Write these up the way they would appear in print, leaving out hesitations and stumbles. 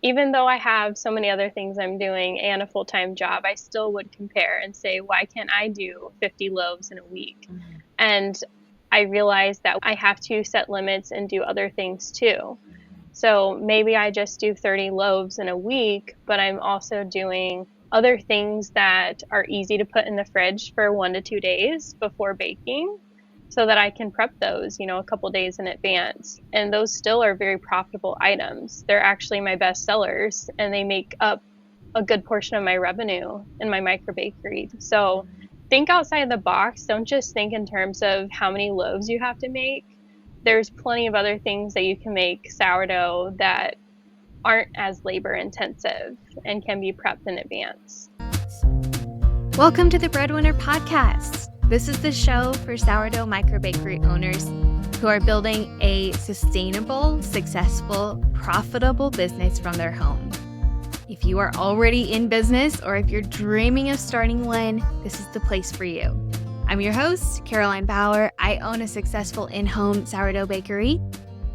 even though I have so many other things I'm doing and a full-time job, I still would compare and say, why can't I do 50 loaves in a week? Mhm. And I realized that I have to set limits and do other things too. So maybe I just do 30 loaves in a week, but I'm also doing other things that are easy to put in the fridge for 1 to 2 days before baking so that I can prep those, a couple days in advance. And those still are very profitable items. They're actually my best sellers and they make up a good portion of my revenue in my microbakery. So think outside the box. Don't just think in terms of how many loaves you have to make. There's plenty of other things that you can make sourdough that aren't as labor intensive and can be prepped in advance. Welcome to the Breadwinner Podcast. This is the show for sourdough microbakery owners who are building a sustainable, successful, profitable business from their home. If you are already in business or if you're dreaming of starting one, this is the place for you. I'm your host, Caroline Bauer. I own a successful in-home sourdough bakery,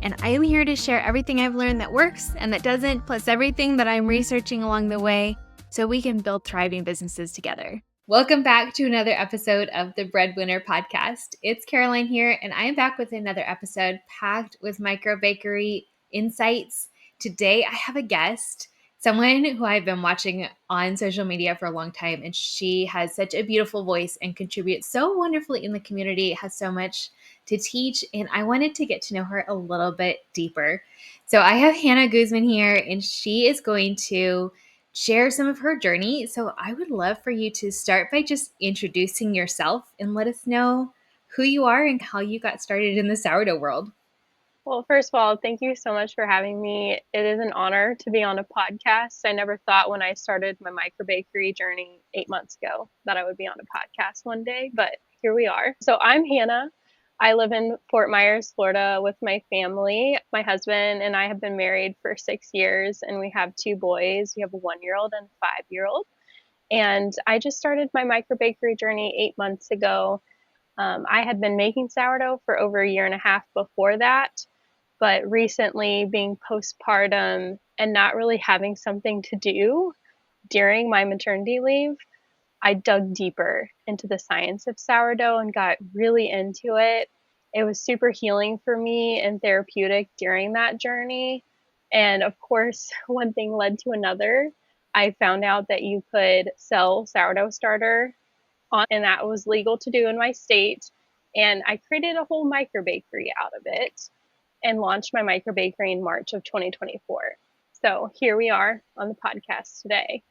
and I am here to share everything I've learned that works and that doesn't, plus everything that I'm researching along the way so we can build thriving businesses together. Welcome back to another episode of the Breadwinner Podcast. It's Caroline here, and I am back with another episode packed with microbakery insights. Today, I have a guest, someone who I've been watching on social media for a long time, and she has such a beautiful voice and contributes so wonderfully in the community, has so much to teach, and I wanted to get to know her a little bit deeper. So I have Hannah Guzman here, and she is going to share some of her journey. So I would love for you to start by just introducing yourself and let us know who you are and how you got started in the sourdough world. Well, first of all, thank you so much for having me. It is an honor to be on a podcast. I never thought when I started my microbakery journey 8 months ago that I would be on a podcast one day, but here we are. So I'm Hannah. I live in Fort Myers, Florida with my family. My husband and I have been married for 6 years and we have two boys. We have a 1-year-old and a 5-year-old. And I just started my microbakery journey 8 months ago. I had been making sourdough for over a year and a half before that, but recently being postpartum and not really having something to do during my maternity leave, I dug deeper into the science of sourdough and got really into it. It was super healing for me and therapeutic during that journey. And of course, one thing led to another. I found out that you could sell sourdough starter and that was legal to do in my state. And I created a whole microbakery out of it and launched my microbakery in March of 2024. So here we are on the podcast today.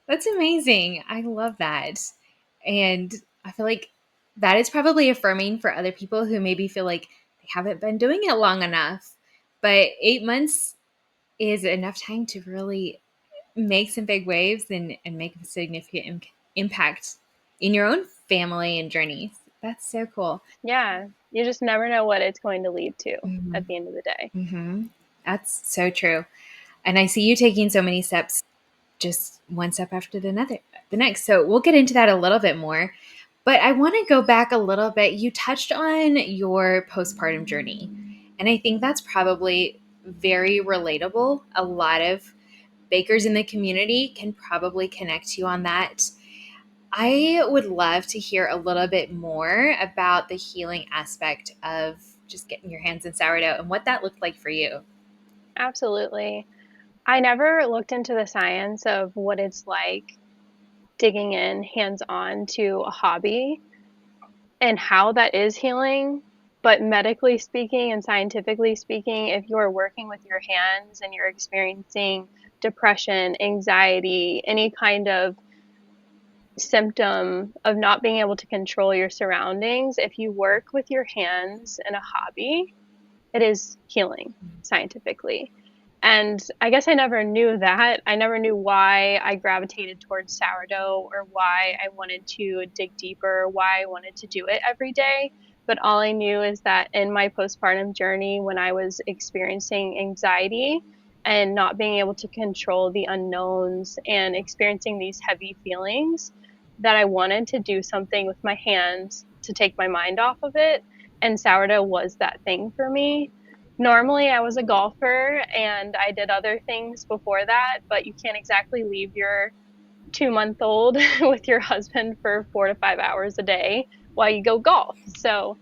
That's amazing. I love that. And I feel like that is probably affirming for other people who maybe feel like they haven't been doing it long enough. But 8 months is enough time to really make some big waves and make a significant impact in your own family and journey. That's so cool. Yeah, you just never know what it's going to lead to Mm-hmm. at the end of the day. Mm-hmm. That's so true. And I see you taking so many steps, just one step after the next. So we'll get into that a little bit more. But I want to go back a little bit. You touched on your postpartum journey. And I think that's probably very relatable. A lot of bakers in the community can probably connect to you on that. I would love to hear a little bit more about the healing aspect of just getting your hands in sourdough and what that looked like for you. Absolutely. I never looked into the science of what it's like digging in hands on to a hobby and how that is healing. But medically speaking and scientifically speaking, if you're working with your hands and you're experiencing depression, anxiety, any kind of symptom of not being able to control your surroundings, if you work with your hands in a hobby, it is healing scientifically. And I guess I never knew that. I never knew why I gravitated towards sourdough or why I wanted to dig deeper, why I wanted to do it every day. But all I knew is that in my postpartum journey, when I was experiencing anxiety and not being able to control the unknowns and experiencing these heavy feelings, that I wanted to do something with my hands to take my mind off of it. And sourdough was that thing for me. Normally, I was a golfer and I did other things before that, but you can't exactly leave your 2 month old with your husband for 4 to 5 hours a day while you go golf. So,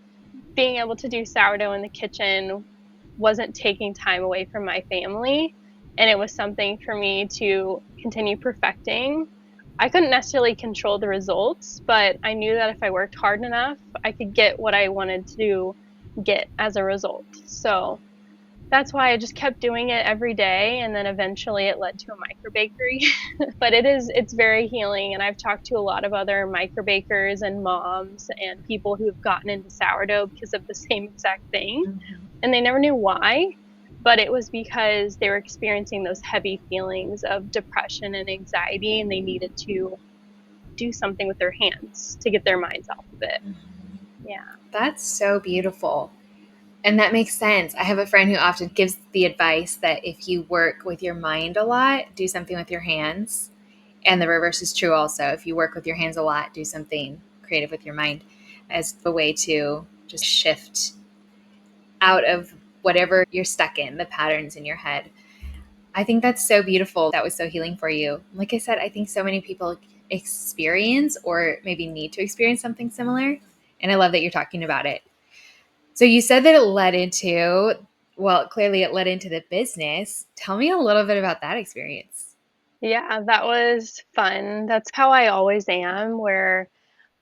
being able to do sourdough in the kitchen wasn't taking time away from my family. And it was something for me to continue perfecting. I couldn't necessarily control the results, but I knew that if I worked hard enough, I could get what I wanted to get as a result. So that's why I just kept doing it every day. And then eventually it led to a microbakery. But it's very healing. And I've talked to a lot of other microbakers and moms and people who have gotten into sourdough because of the same exact thing, Mhm. and they never knew why, but it was because they were experiencing those heavy feelings of depression and anxiety, and they needed to do something with their hands to get their minds off of it. Yeah. That's so beautiful. And that makes sense. I have a friend who often gives the advice that if you work with your mind a lot, do something with your hands. And the reverse is true also. If you work with your hands a lot, do something creative with your mind as a way to just shift out of whatever you're stuck in, the patterns in your head. I think that's so beautiful. That was so healing for you. Like I said, I think so many people experience or maybe need to experience something similar. And I love that you're talking about it. So you said that it led into, well, clearly it led into the business. Tell me a little bit about that experience. Yeah, that was fun. That's how I always am, where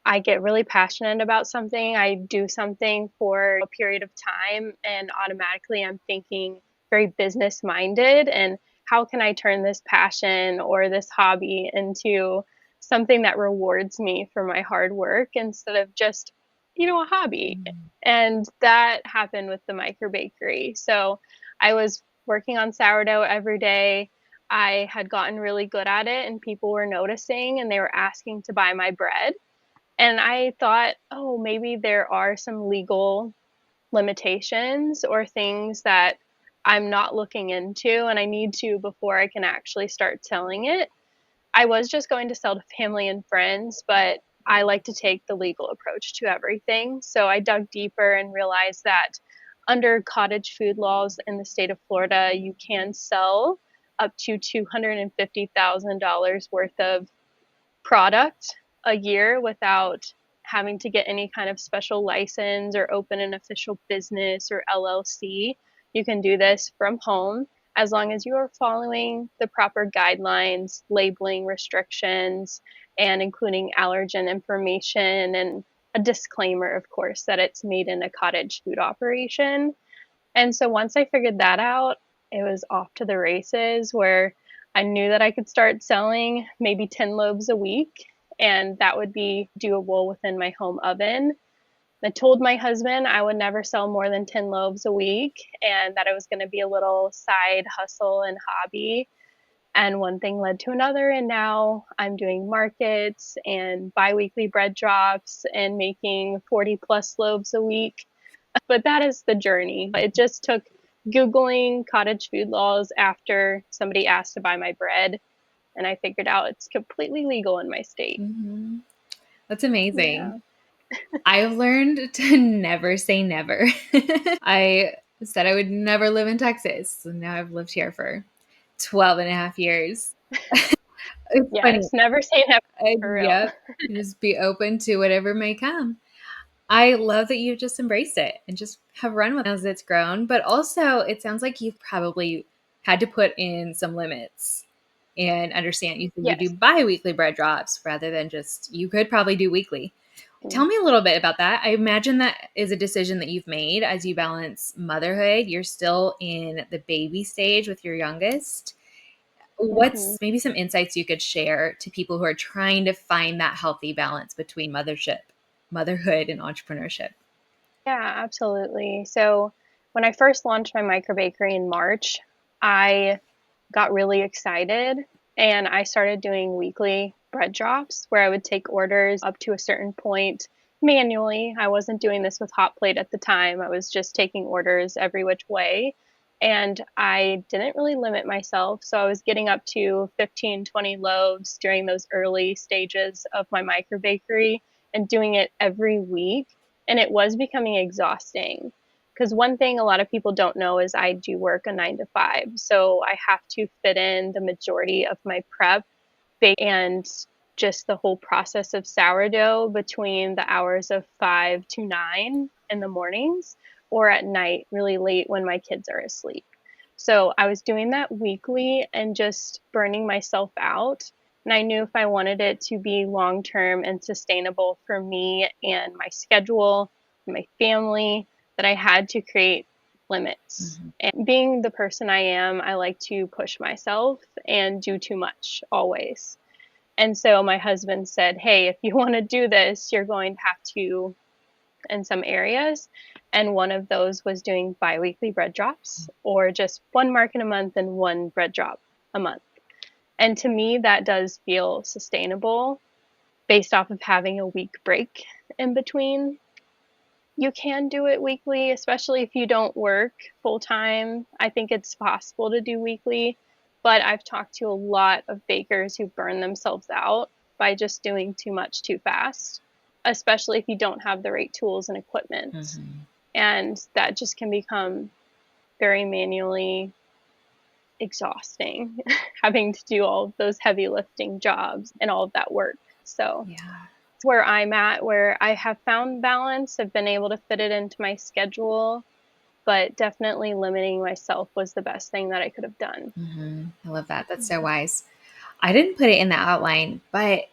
I get really passionate about something. I do something for a period of time, and automatically I'm thinking very business minded, and how can I turn this passion or this hobby into something that rewards me for my hard work instead of just, a hobby. And that happened with the microbakery. So I was working on sourdough every day. I had gotten really good at it, and people were noticing and they were asking to buy my bread. And I thought, oh, maybe there are some legal limitations or things that I'm not looking into and I need to before I can actually start selling it. I was just going to sell to family and friends, but I like to take the legal approach to everything. So I dug deeper and realized that under cottage food laws in the state of Florida, you can sell up to $250,000 worth of product a year without having to get any kind of special license or open an official business or LLC. You can do this from home as long as you are following the proper guidelines, labeling restrictions, and including allergen information and a disclaimer, of course, that it's made in a cottage food operation. And so once I figured that out, it was off to the races where I knew that I could start selling maybe 10 loaves a week, and that would be doable within my home oven. I told my husband I would never sell more than 10 loaves a week and that it was going to be a little side hustle and hobby. And one thing led to another, and now I'm doing markets and biweekly bread drops and making 40 plus loaves a week. But that is the journey. It just took Googling cottage food laws after somebody asked to buy my bread, and I figured out it's completely legal in my state. Mm-hmm. That's amazing. Yeah. I've learned to never say never. I said I would never live in Texas. And now I've lived here for 12 and a half years. It's funny. Yes, never say never, for real. Yep. Just be open to whatever may come. I love that you just embraced it and just have run with it as it's grown. But also, it sounds like you've probably had to put in some limits and understand. You said you do Yes. bi-weekly bread drops rather than just, you could probably do weekly. Tell me a little bit about that. I imagine that is a decision that you've made as you balance motherhood. You're still in the baby stage with your youngest. Mm-hmm. What's maybe some insights you could share to people who are trying to find that healthy balance between motherhood, and entrepreneurship? Yeah, absolutely. So when I first launched my microbakery in March, I got really excited and I started doing weekly bread drops where I would take orders up to a certain point manually. I wasn't doing this with Hot Plate at the time. I was just taking orders every which way. And I didn't really limit myself. So I was getting up to 15, 20 loaves during those early stages of my microbakery and doing it every week. And it was becoming exhausting Because one thing a lot of people don't know is I do work a 9 to 5. So I have to fit in the majority of my prep and just the whole process of sourdough between the hours of 5 to 9 in the mornings or at night, really late when my kids are asleep. So I was doing that weekly and just burning myself out. And I knew if I wanted it to be long term and sustainable for me and my schedule, and my family, that I had to create limits. And being the person I am, I like to push myself and do too much always. And so my husband said, hey, if you want to do this, you're going to have to in some areas. And one of those was doing biweekly bread drops or just one market a month and one bread drop a month. And to me, that does feel sustainable based off of having a week break in between. You can do it weekly, especially if you don't work full time. I think it's possible to do weekly, but I've talked to a lot of bakers who burn themselves out by just doing too much too fast, especially if you don't have the right tools and equipment. And that just can become very manually exhausting, having to do all of those heavy lifting jobs and all of that work. So it's where I'm at, where I have found balance. I've been able to fit it into my schedule, but definitely limiting myself was the best thing that I could have done. I love that. That's so wise. I didn't put it in the outline, but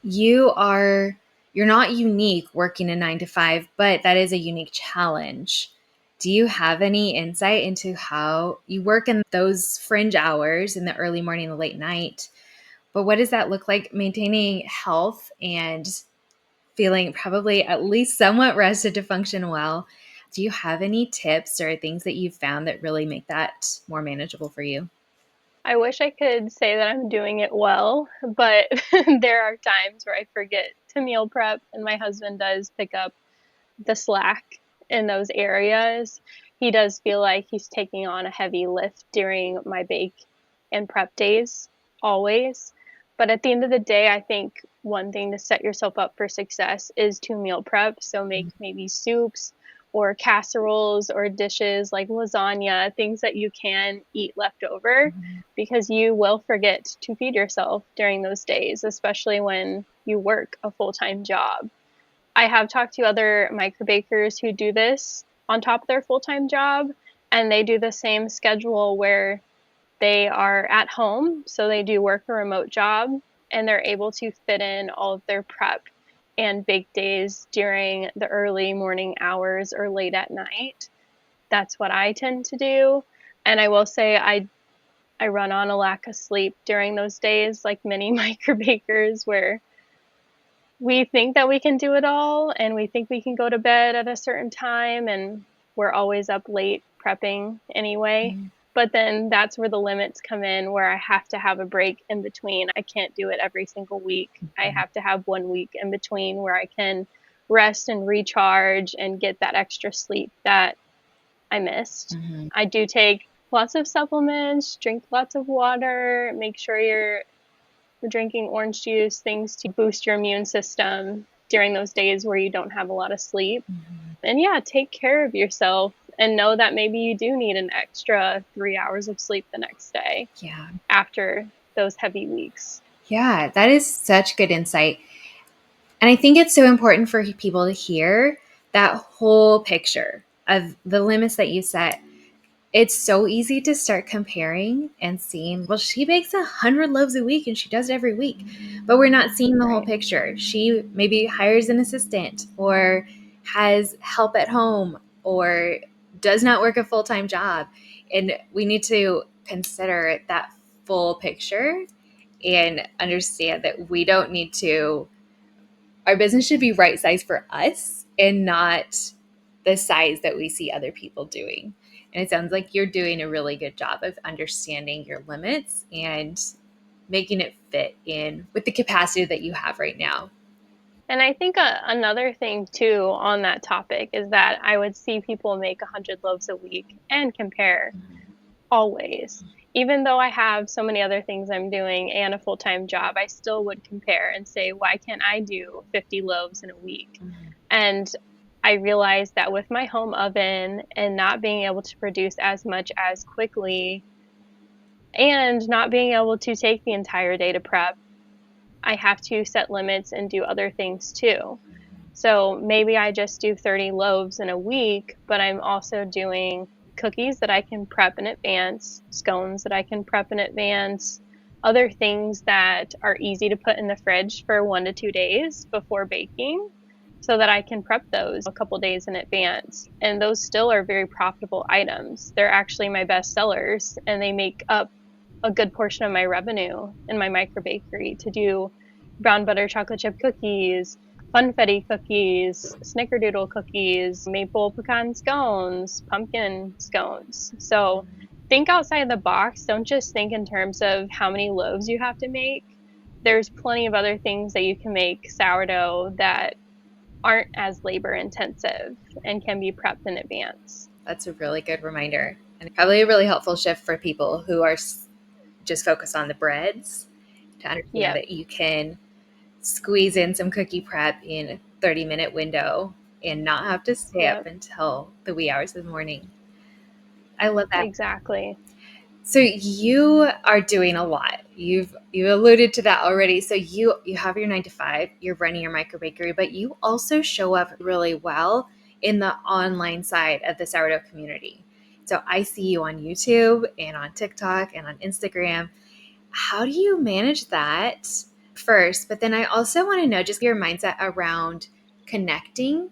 you're not unique working a 9 to 5, but that is a unique challenge. Do you have any insight into how you work in those fringe hours in the early morning and the late night? But what does that look like maintaining health and feeling probably at least somewhat rested to function well? Do you have any tips or things that you've found that really make that more manageable for you? I wish I could say that I'm doing it well, but there are times where I forget to meal prep, and my husband does pick up the slack in those areas. He does feel like he's taking on a heavy lift during my bake and prep days, always. But at the end of the day, I think one thing to set yourself up for success is to meal prep. So make maybe soups or casseroles or dishes like lasagna, things that you can eat left over, because you will forget to feed yourself during those days, especially when you work a full-time job. I have talked to other microbakers who do this on top of their full-time job, and they do the same schedule where they are at home, so they do work a remote job, and they're able to fit in all of their prep and bake days during the early morning hours or late at night. That's what I tend to do. And I will say I run on a lack of sleep during those days, like many microbakers, where we think that we can do it all and we think we can go to bed at a certain time, and we're always up late prepping anyway. But then that's where the limits come in, where I have to have a break in between. I can't do it every single week. I have to have 1 week in between where I can rest and recharge and get that extra sleep that I missed. I do take lots of supplements, drink lots of water, make sure you're drinking orange juice, things to boost your immune system during those days where you don't have a lot of sleep. And yeah, take care of yourself and know that maybe you do need an extra 3 hours of sleep the next day after those heavy weeks. Yeah, that is such good insight. And I think it's so important for people to hear that whole picture of the limits that you set. It's so easy to start comparing and seeing, well, she bakes 100 loaves a week and she does it every week, but we're not seeing the whole picture. She maybe hires an assistant or has help at home or does not work a full-time job. And we need to consider that full picture and understand that we don't need to, our business should be right size for us and not the size that we see other people doing. And it sounds like you're doing a really good job of understanding your limits and making it fit in with the capacity that you have right now. And I think another thing too on that topic is that I would see people make 100 loaves a week and compare always. Even though I have so many other things I'm doing and a full-time job, I still would compare and say, why can't I do 50 loaves in a week? And I realized that with my home oven and not being able to produce as much as quickly and not being able to take the entire day to prep, I have to set limits and do other things too. So maybe I just do 30 loaves in a week, but I'm also doing cookies that I can prep in advance, scones that I can prep in advance, other things that are easy to put in the fridge for 1 to 2 days before baking so that I can prep those a couple days in advance. And those still are very profitable items. They're actually my best sellers and they make up a good portion of my revenue in my microbakery to do brown butter chocolate chip cookies, funfetti cookies, snickerdoodle cookies, maple pecan scones, pumpkin scones. So think outside the box. Don't just think in terms of how many loaves you have to make. There's plenty of other things that you can make sourdough that aren't as labor intensive and can be prepped in advance. That's a really good reminder, and probably a really helpful shift for people who are just focused on the breads to understand Yep. that you can squeeze in some cookie prep in a 30-minute window and not have to stay up Yep. until the wee hours of the morning. I love that. Exactly. So you are doing a lot. You alluded to that already. So you have your 9 to 5, you're running your microbakery, but you also show up really well in the online side of the sourdough community. So I see you on YouTube and on TikTok and on Instagram. How do you manage that first? But then I also want to know just your mindset around connecting,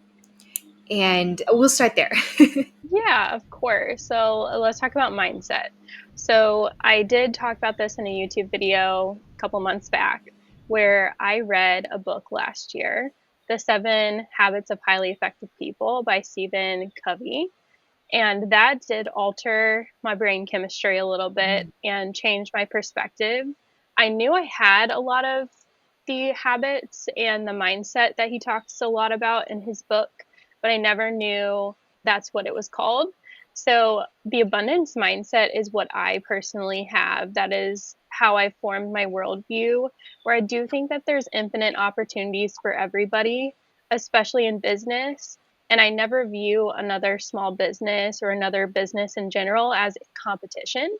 and we'll start there. Yeah, of course. So let's talk about mindset. So I did talk about this in a YouTube video a couple months back where I read a book last year, The 7 Habits of Highly Effective People by Stephen Covey. And that did alter my brain chemistry a little bit and change my perspective. I knew I had a lot of the habits and the mindset that he talks a lot about in his book, but I never knew that's what it was called. So the abundance mindset is what I personally have. That is how I formed my worldview, where I do think that there's infinite opportunities for everybody, especially in business. And I never view another small business or another business in general as competition.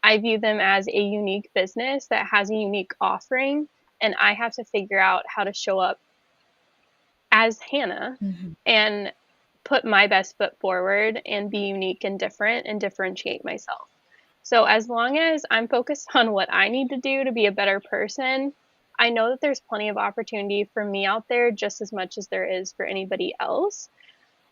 I view them as a unique business that has a unique offering, and I have to figure out how to show up as Hannah Mhm. and put my best foot forward and be unique and different and differentiate myself. So, as long as I'm focused on what I need to do to be a better person, I know that there's plenty of opportunity for me out there just as much as there is for anybody else.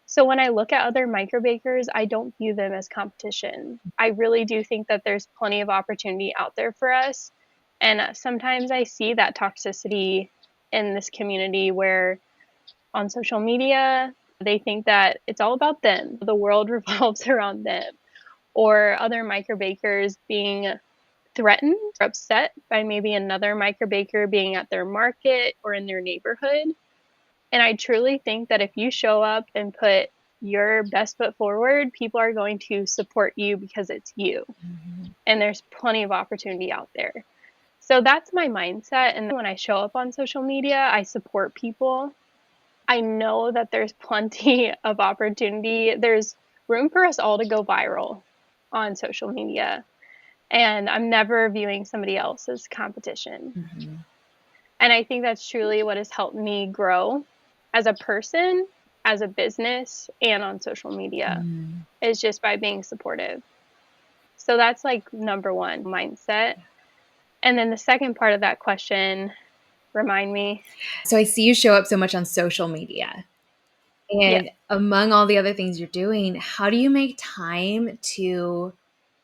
So when I look at other microbakers, I don't view them as competition. I really do think that there's plenty of opportunity out there for us. And sometimes I see that toxicity in this community where on social media, they think that it's all about them. The world revolves around them. Or other microbakers being threatened or upset by maybe another microbaker being at their market or in their neighborhood. And I truly think that if you show up and put your best foot forward, people are going to support you because it's you. Mhm. And there's plenty of opportunity out there. So that's my mindset. And when I show up on social media, I support people. I know that there's plenty of opportunity. There's room for us all to go viral on social media. And I'm never viewing somebody else as competition. Mhm. And I think that's truly what has helped me grow as a person, as a business, and on social media Mhm. is just by being supportive. So that's like number one, mindset. And then the second part of that question, remind me. So I see you show up so much on social media. Yeah. And among all the other things you're doing, how do you make time to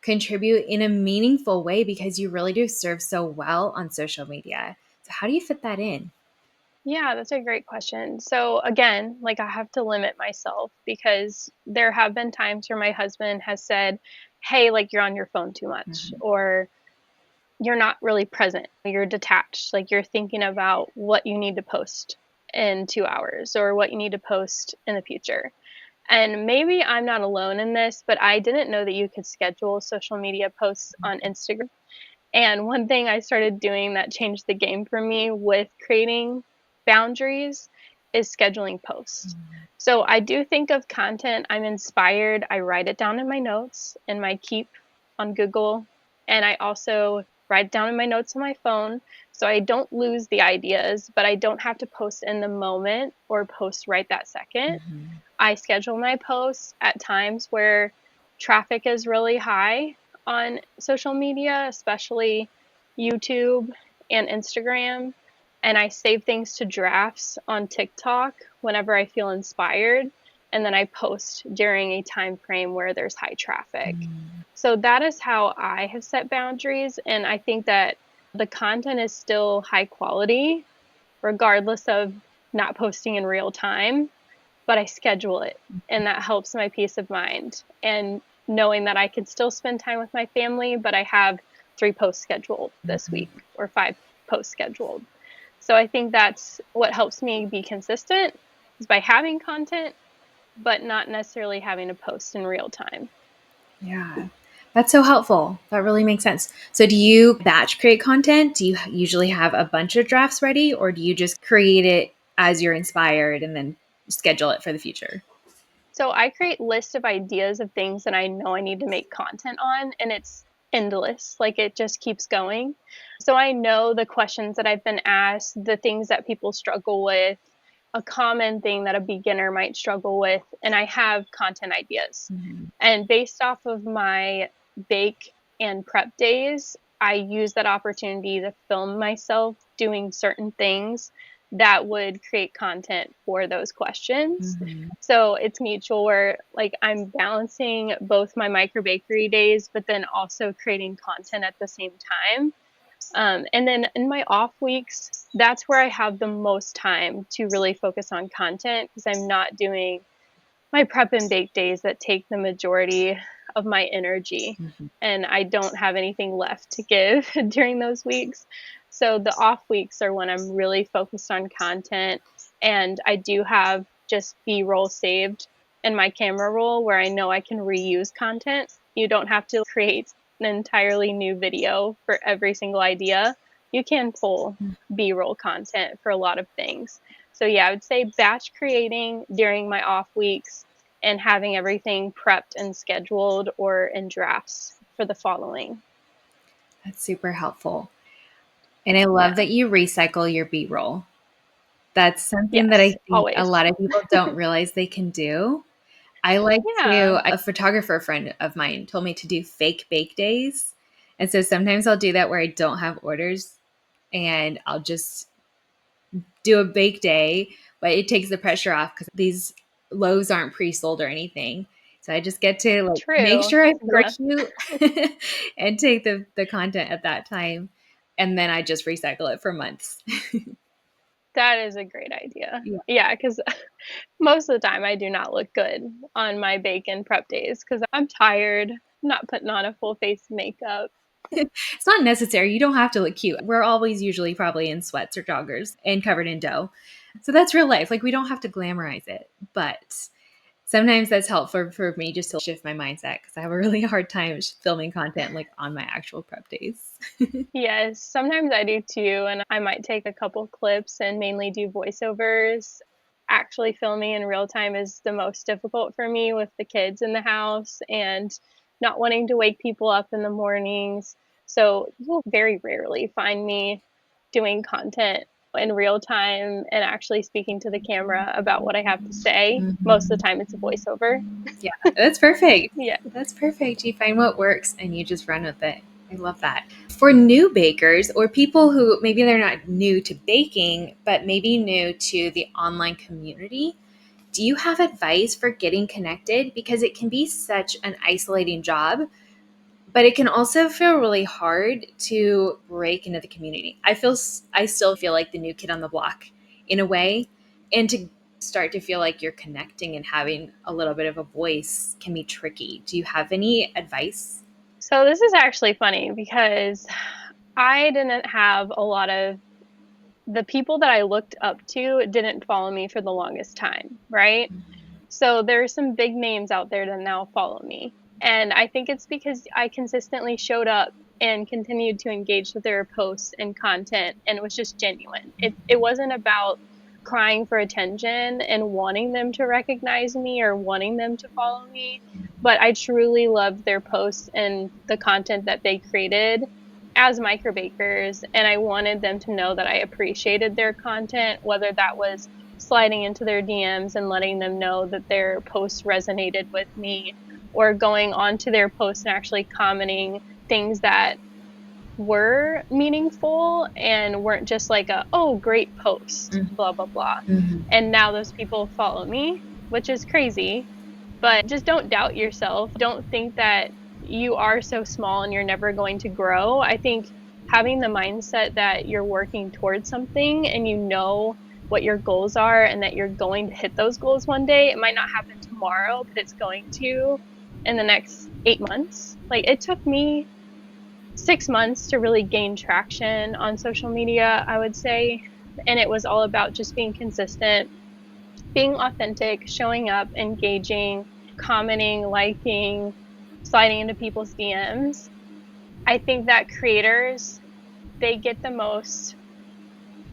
contribute in a meaningful way? Because you really do serve so well on social media. So how do you fit that in? Yeah, that's a great question. So again, like I have to limit myself because there have been times where my husband has said, "Hey, like you're on your phone too much," Mhm. or you're not really present. You're detached. Like you're thinking about what you need to post in 2 hours or what you need to post in the future. And maybe I'm not alone in this, but I didn't know that you could schedule social media posts on Instagram. And one thing I started doing that changed the game for me with creating boundaries is scheduling posts. So I do think of content, I'm inspired, I write it down in my notes in my Keep on Google, and I also write it down in my notes on my phone so I don't lose the ideas, but I don't have to post in the moment or post right that second. I schedule my posts at times where traffic is really high on social media, especially YouTube and Instagram. And I save things to drafts on TikTok whenever I feel inspired. And then I post during a time frame where there's high traffic. So that is how I have set boundaries. And I think that the content is still high quality, regardless of not posting in real time, but I schedule it, and that helps my peace of mind. And knowing that I can still spend time with my family, but I have 3 posts scheduled this week or 5 posts scheduled. So I think that's what helps me be consistent is by having content, but not necessarily having to post in real time. Yeah. That's so helpful. That really makes sense. So, do you batch create content? Do you usually have a bunch of drafts ready, or do you just create it as you're inspired and then schedule it for the future? So I create lists of ideas of things that I know I need to make content on, and it's endless. Like it just keeps going. So I know the questions that I've been asked, the things that people struggle with, a common thing that a beginner might struggle with, and I have content ideas. And based off of my bake and prep days, I use that opportunity to film myself doing certain things that would create content for those questions. So it's mutual where like I'm balancing both my microbakery days, but then also creating content at the same time. And then in my off weeks, that's where I have the most time to really focus on content because I'm not doing my prep and bake days that take the majority of my energy. And I don't have anything left to give during those weeks. So the off weeks are when I'm really focused on content. And I do have just B-roll saved in my camera roll where I know I can reuse content. You don't have to create an entirely new video for every single idea. You can pull B-roll content for a lot of things. So yeah, I would say batch creating during my off weeks and having everything prepped and scheduled or in drafts for the following. That's super helpful. And I love Yeah. that you recycle your B roll. That's something that I Yes, think a always. lot of people don't realize they can do. I like Yeah. to, a photographer friend of mine told me to do fake bake days. And so sometimes I'll do that where I don't have orders and I'll just do a bake day, but it takes the pressure off because these loaves aren't pre-sold or anything. So I just get to like make True. sure I That's a great. feel cute and take the content at that time. And then I just recycle it for months. That is a great idea. Yeah. Yeah, because most of the time I do not look good on my bake and prep days because I'm tired, not putting on a full face of makeup. It's not necessary. You don't have to look cute. We're always usually probably in sweats or joggers and covered in dough. So that's real life. Like we don't have to glamorize it. But sometimes that's helpful for me just to shift my mindset because I have a really hard time filming content like on my actual prep days. Yes, sometimes I do too, and I might take a couple clips and mainly do voiceovers. Actually, filming in real time is the most difficult for me with the kids in the house and not wanting to wake people up in the mornings. So, you'll very rarely find me doing content in real time and actually speaking to the camera about what I have to say. Most of the time, it's a voiceover. Yeah, that's perfect. Yeah. That's perfect. You find what works and you just run with it. I love that. For new bakers or people who maybe they're not new to baking, but maybe new to the online community, do you have advice for getting connected? Because it can be such an isolating job, but it can also feel really hard to break into the community. I still feel like the new kid on the block in a way, and to start to feel like you're connecting and having a little bit of a voice can be tricky. Do you have any advice? So, this is actually funny because I didn't have a lot of the people that I looked up to didn't follow me for the longest time, right? So there's some big names out there that now follow me. And I think it's because I consistently showed up and continued to engage with their posts and content and it was just genuine. It wasn't about crying for attention and wanting them to recognize me or wanting them to follow me. But I truly loved their posts and the content that they created as microbakers. And I wanted them to know that I appreciated their content, whether that was sliding into their DMs and letting them know that their posts resonated with me, or going onto their posts and actually commenting things that were meaningful and weren't just like a, oh, great post, blah, blah, blah. Mm-hmm. And now those people follow me, which is crazy. But just don't doubt yourself. Don't think that you are so small and you're never going to grow. I think having the mindset that you're working towards something and you know what your goals are and that you're going to hit those goals one day. It might not happen tomorrow, but it's going to in the next 8 months. Like it took me 6 months to really gain traction on social media, I would say. And it was all about just being consistent, being authentic, showing up, engaging, commenting, liking, sliding into people's DMs. I think that creators, they get the most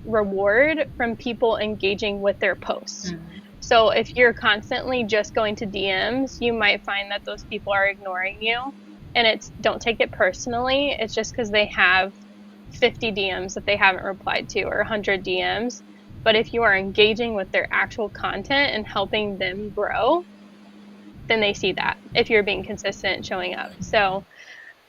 reward from people engaging with their posts. Mm-hmm. So if you're constantly just going to DMs, you might find that those people are ignoring you. And it's, don't take it personally. It's just because they have 50 DMs that they haven't replied to, or 100 DMs. But if you are engaging with their actual content and helping them grow, then they see that if you're being consistent showing up. So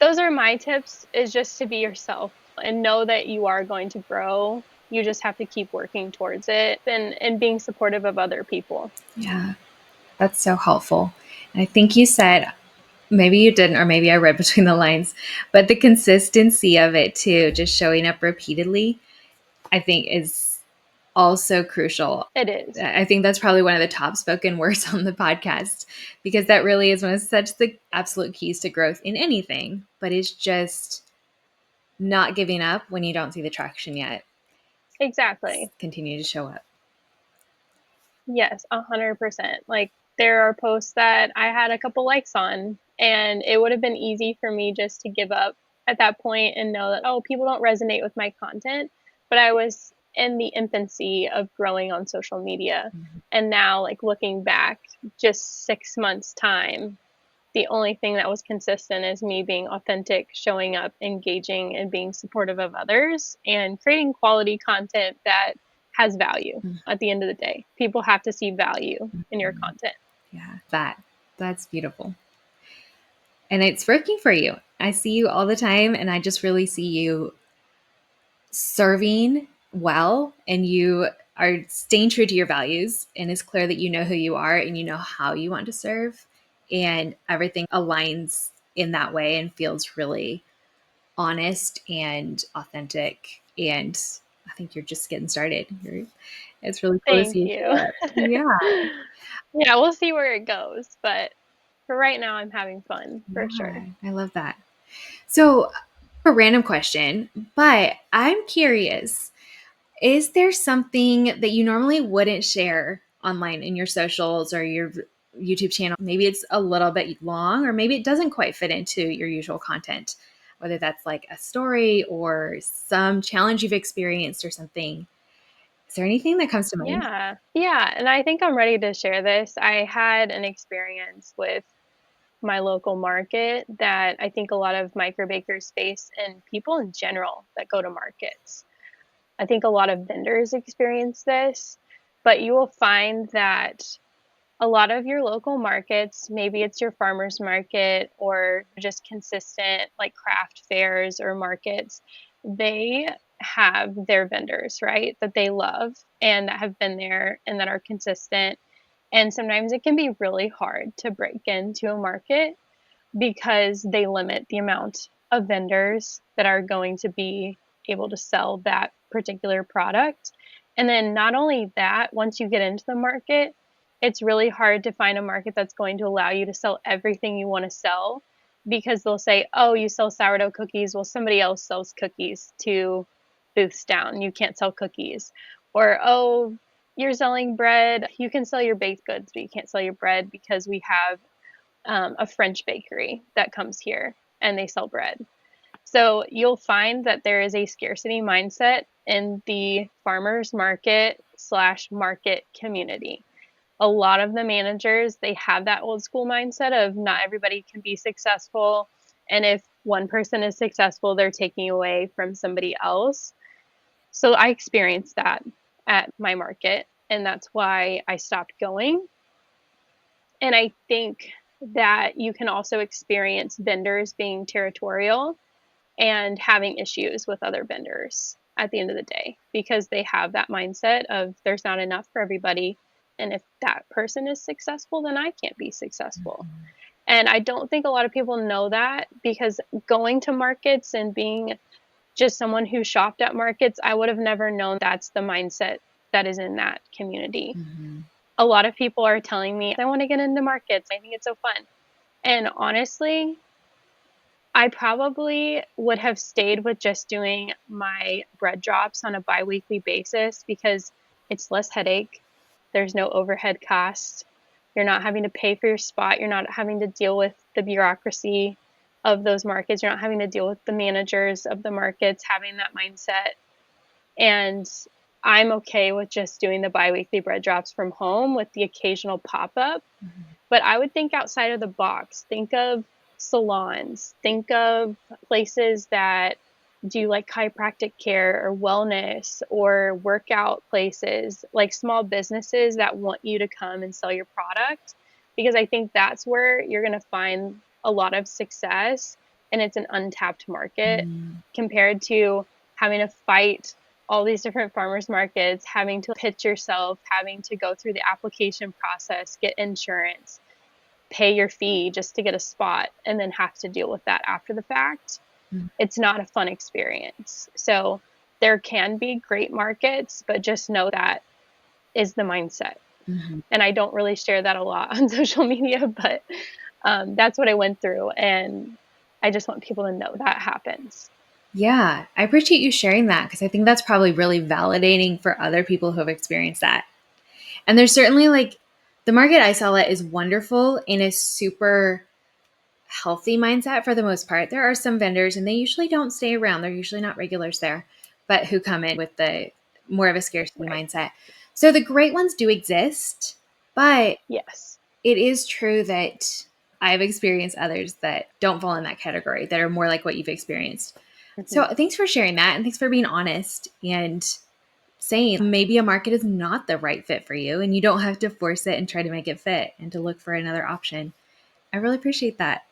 those are my tips, is just to be yourself and know that you are going to grow. You just have to keep working towards it, and being supportive of other people. Yeah, that's so helpful. And I think you said, maybe you didn't, or maybe I read between the lines, but the consistency of it too, just showing up repeatedly, I think is also crucial. It is. I think that's probably one of the top spoken words on the podcast, because that really is one of such the absolute keys to growth in anything, but it's just not giving up when you don't see the traction yet. Exactly. Continue to show up. Yes, 100%. Like there are posts that I had a couple likes on, and it would have been easy for me just to give up at that point and know that, oh, people don't resonate with my content. But I was in the infancy of growing on social media. Mm-hmm. And now, like looking back, just 6 months' time, the only thing that was consistent is me being authentic, showing up, engaging, and being supportive of others, and creating quality content that has value at the end of the day. People have to see value in your content. Yeah, that's beautiful. And it's working for you. I see you all the time, and I just really see you serving well, and you are staying true to your values, and it's clear that you know who you are and you know how you want to serve, and everything aligns in that way and feels really honest and authentic. And I think you're just getting started. It's really cool to Thank see you you. show up. Yeah. Yeah, we'll see where it goes. But for right now, I'm having fun for sure. Yeah, I love that. So, a random question, but I'm curious, is there something that you normally wouldn't share online in your socials or your YouTube channel? Maybe it's a little bit long, or maybe it doesn't quite fit into your usual content, whether that's like a story or some challenge you've experienced or something. Is there anything that comes to mind? Yeah. Yeah. And I think I'm ready to share this. I had an experience with my local market that I think a lot of microbakers face, and people in general that go to markets. I think a lot of vendors experience this, but you will find that a lot of your local markets, maybe it's your farmer's market or just consistent like craft fairs or markets, they have their vendors, right? That they love and that have been there and that are consistent. And sometimes it can be really hard to break into a market because they limit the amount of vendors that are going to be able to sell that particular product. And then not only that, once you get into the market, it's really hard to find a market that's going to allow you to sell everything you want to sell, because they'll say, oh, you sell sourdough cookies. Well, somebody else sells cookies 2 booths down. You can't sell cookies. Or, oh, you're selling bread. You can sell your baked goods, but you can't sell your bread because we have a French bakery that comes here and they sell bread. So you'll find that there is a scarcity mindset in the farmers market slash market community. A lot of the managers, they have that old school mindset of not everybody can be successful. And if one person is successful, they're taking away from somebody else. So I experienced that at my market, and that's why I stopped going. And I think that you can also experience vendors being territorial and having issues with other vendors at the end of the day, because they have that mindset of there's not enough for everybody. And if that person is successful, then I can't be successful. And I don't think a lot of people know that, because going to markets and being just someone who shopped at markets, I would have never known that's the mindset that is in that community. Mm-hmm. A lot of people are telling me, I want to get into markets. I think it's so fun. And honestly, I probably would have stayed with just doing my bread drops on a bi-weekly basis, because it's less headache. There's no overhead costs. You're not having to pay for your spot. You're not having to deal with the bureaucracy of those markets. You're not having to deal with the managers of the markets having that mindset. And I'm okay with just doing the bi-weekly bread drops from home with the occasional pop-up. Mm-hmm. But I would think outside of the box. Think of salons. Think of places that do like chiropractic care or wellness or workout places, like small businesses that want you to come and sell your product. Because I think that's where you're going to find a lot of success, and it's an untapped market compared to having to fight all these different farmers markets, having to pitch yourself, having to go through the application process, get insurance, pay your fee just to get a spot, and then have to deal with that after the fact. Mm-hmm. It's not a fun experience. So there can be great markets, but just know that is the mindset. Mm-hmm. And I don't really share that a lot on social media, but that's what I went through. And I just want people to know that happens. Yeah, I appreciate you sharing that, because I think that's probably really validating for other people who have experienced that. And there's certainly like the market I sell at is wonderful in a super healthy mindset for the most part. There are some vendors, and they usually don't stay around. They're usually not regulars there, but who come in with the more of a scarcity Right. mindset. So the great ones do exist, but Yes. it is true that I've experienced others that don't fall in that category, that are more like what you've experienced. So thanks for sharing that, and thanks for being honest and saying maybe a market is not the right fit for you, and you don't have to force it and try to make it fit and to look for another option. I really appreciate that.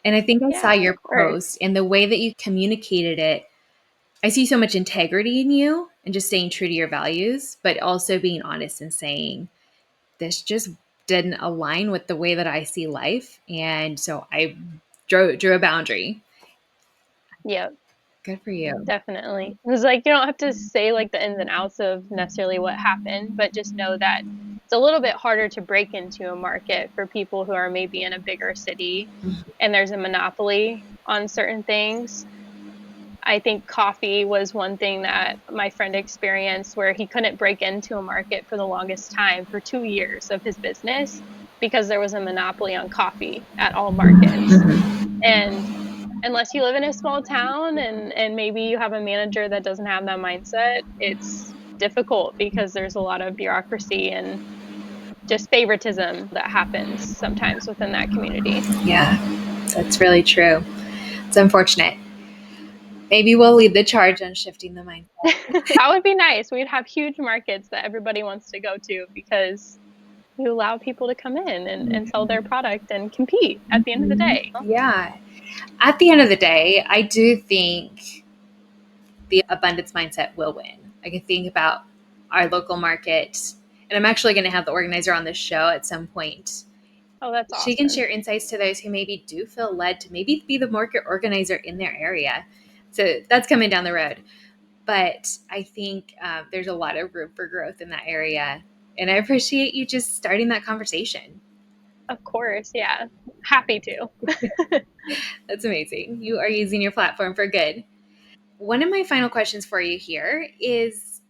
And I think I saw Yeah, of your course. post, and the way that you communicated it. I see so much integrity in you and just staying true to your values, but also being honest and saying, this just didn't align with the way that I see life. And so I drew a boundary. Yep. Good for you. Definitely. It's like you don't have to say like the ins and outs of necessarily what happened, but just know that it's a little bit harder to break into a market for people who are maybe in a bigger city and there's a monopoly on certain things. I think coffee was one thing that my friend experienced, where he couldn't break into a market for the longest time, for 2 years of his business, because there was a monopoly on coffee at all markets. And unless you live in a small town and maybe you have a manager that doesn't have that mindset, it's difficult because there's a lot of bureaucracy and just favoritism that happens sometimes within that community. Yeah, that's really true. It's unfortunate. Maybe we'll lead the charge on shifting the mindset. That would be nice. We'd have huge markets that everybody wants to go to, because you allow people to come in and sell their product and compete at the end of the day. Yeah. At the end of the day, I do think the abundance mindset will win. I can think about our local market, and I'm actually going to have the organizer on this show at some point. Oh, that's She can awesome. share insights to those who maybe do feel led to maybe be the market organizer in their area. So that's coming down the road. But I think there's a lot of room for growth in that area. And I appreciate you just starting that conversation. Of course, yeah. Happy to. That's amazing. You are using your platform for good. One of my final questions for you here is,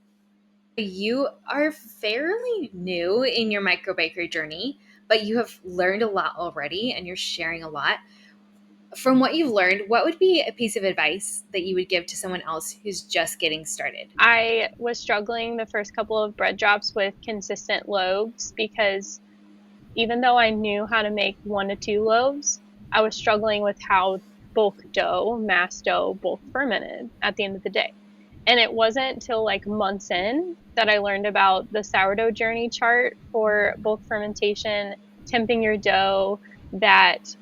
you are fairly new in your microbakery journey, but you have learned a lot already and you're sharing a lot. From what you've learned, what would be a piece of advice that you would give to someone else who's just getting started? I was struggling the first couple of bread drops with consistent loaves because even though I knew how to make 1 to 2 loaves, I was struggling with how bulk dough, mass dough, bulk fermented at the end of the day. And it wasn't until like months in that I learned about the sourdough journey chart for bulk fermentation, temping your dough, that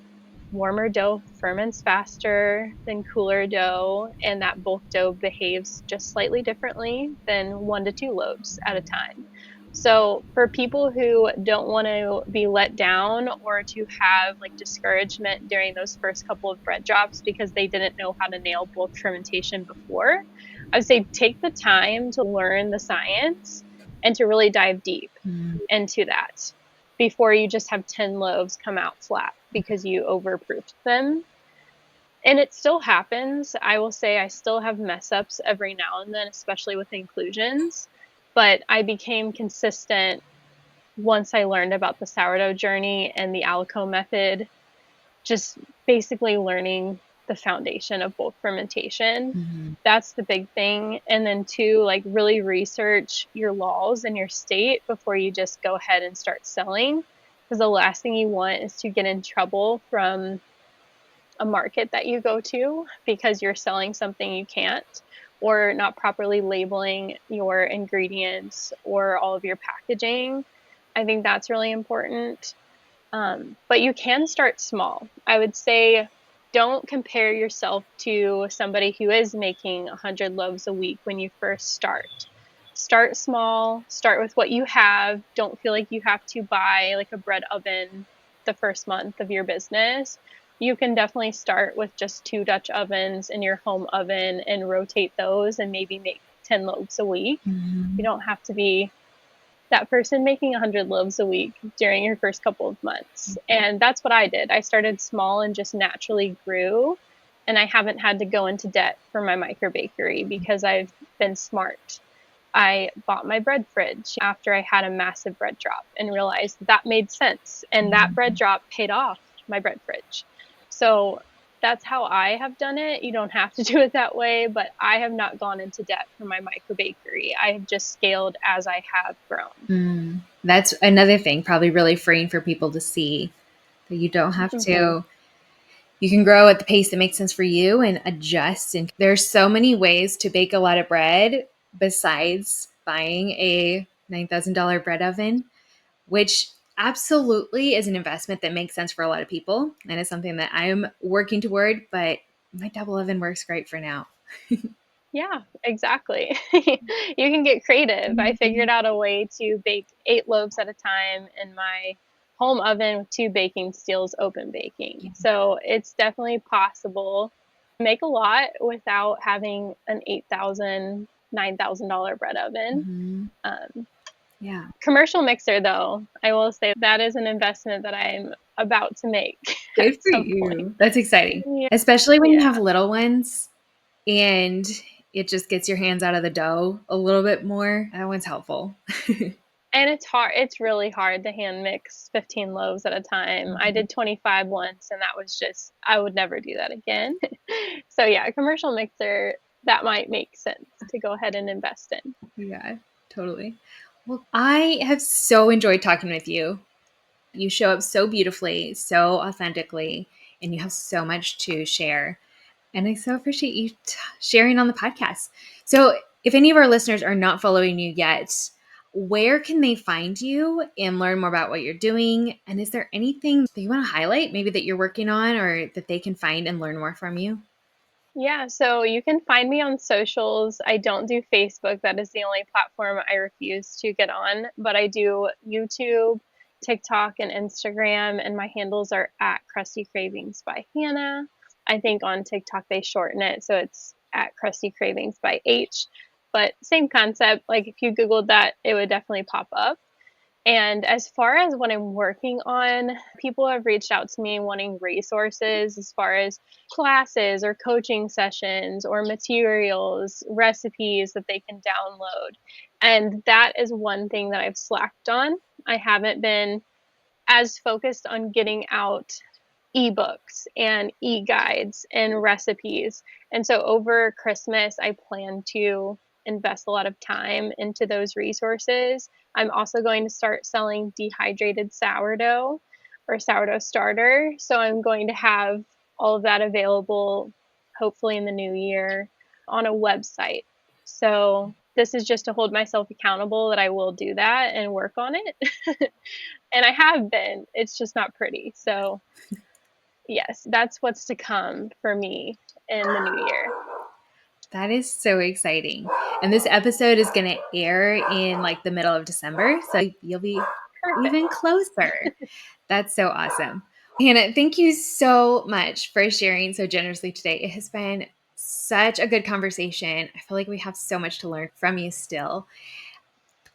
warmer dough ferments faster than cooler dough, and that bulk dough behaves just slightly differently than 1 to 2 loaves at a time. So, for people who don't want to be let down or to have like discouragement during those first couple of bread drops because they didn't know how to nail bulk fermentation before, I would say take the time to learn the science and to really dive deep into that before you just have 10 loaves come out flat because you overproofed them. And it still happens. I will say I still have mess ups every now and then, especially with inclusions, but I became consistent once I learned about the sourdough journey and the Alico method, just basically learning the foundation of bulk fermentation. Mm-hmm. That's the big thing. And then two, like really research your laws in your state before you just go ahead and start selling. Because the last thing you want is to get in trouble from a market that you go to because you're selling something you can't, or not properly labeling your ingredients or all of your packaging. I think that's really important. But you can start small. I would say don't compare yourself to somebody who is making 100 loaves a week when you first start. Start small, start with what you have. Don't feel like you have to buy like a bread oven the first month of your business. You can definitely start with just 2 Dutch ovens in your home oven and rotate those and maybe make 10 loaves a week. Mm-hmm. You don't have to be that person making 100 loaves a week during your first couple of months. And that's what I did. I started small and just naturally grew. And I haven't had to go into debt for my microbakery because I've been smart. I bought my bread fridge after I had a massive bread drop and realized that made sense. And that bread drop paid off my bread fridge. So that's how I have done it. You don't have to do it that way, but I have not gone into debt for my microbakery. I have just scaled as I have grown. That's another thing, probably really freeing for people to see that you don't have to. You can grow at the pace that makes sense for you and adjust. And there's so many ways to bake a lot of bread besides buying a $9,000 bread oven, which absolutely is an investment that makes sense for a lot of people. And it's something that I'm working toward, but my double oven works great for now. Yeah, exactly. You can get creative. I figured out a way to bake 8 loaves at a time in my home oven with 2 baking steels open baking. So it's definitely possible to make a lot without having an $8,000, $9,000 bread oven. Yeah. Commercial mixer, though, I will say that is an investment that I'm about to make Good at for some point. you. That's exciting. Yeah. Especially when you Yeah. have little ones and it just gets your hands out of the dough a little bit more. That one's helpful. And it's hard. It's really hard to hand mix 15 loaves at a time. I did 25 once, and that was just, I would never do that again. So, yeah, a commercial mixer, that might make sense to go ahead and invest in. Yeah, totally. Well, I have so enjoyed talking with you. You show up so beautifully, so authentically, and you have so much to share. And I so appreciate you sharing on the podcast. So, if any of our listeners are not following you yet, where can they find you and learn more about what you're doing? And is there anything that you want to highlight, maybe that you're working on or that they can find and learn more from you? Yeah, so you can find me on socials. I don't do Facebook. That is the only platform I refuse to get on, but I do YouTube, TikTok, and Instagram, and my handles are at Crusty Cravings by Hannah. I think on TikTok they shorten it, so it's at Crusty Cravings by H. But same concept. Like if you Googled that, it would definitely pop up. And as far as what I'm working on, people have reached out to me wanting resources as far as classes or coaching sessions or materials, recipes that they can download. And that is one thing that I've slacked on. I haven't been as focused on getting out ebooks and e-guides and recipes. And so over Christmas, I plan to invest a lot of time into those resources. I'm also going to start selling dehydrated sourdough or sourdough starter. So I'm going to have all of that available hopefully in the new year on a website. So this is just to hold myself accountable that I will do that and work on it. And I have been. It's just not pretty. So yes, that's what's to come for me in the new year. That is so exciting. And this episode is going to air in like the middle of December. So you'll be Perfect. even closer. That's so awesome. Hannah, thank you so much for sharing so generously today. It has been such a good conversation. I feel like we have so much to learn from you still.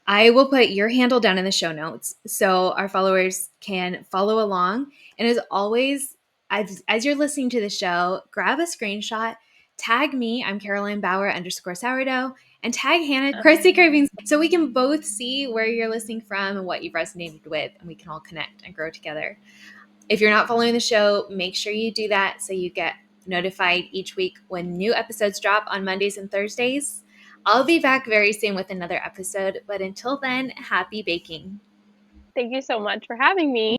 I will put your handle down in the show notes so our followers can follow along. And as always, as you're listening to the show, grab a screenshot, tag me, I'm Caroline Bauer _sourdough, and tag Hannah, Crusty Cravings, so we can both see where you're listening from and what you've resonated with, and we can all connect and grow together. If you're not following the show, make sure you do that so you get notified each week when new episodes drop on Mondays and Thursdays. I'll be back very soon with another episode, but until then, happy baking. Thank you so much for having me.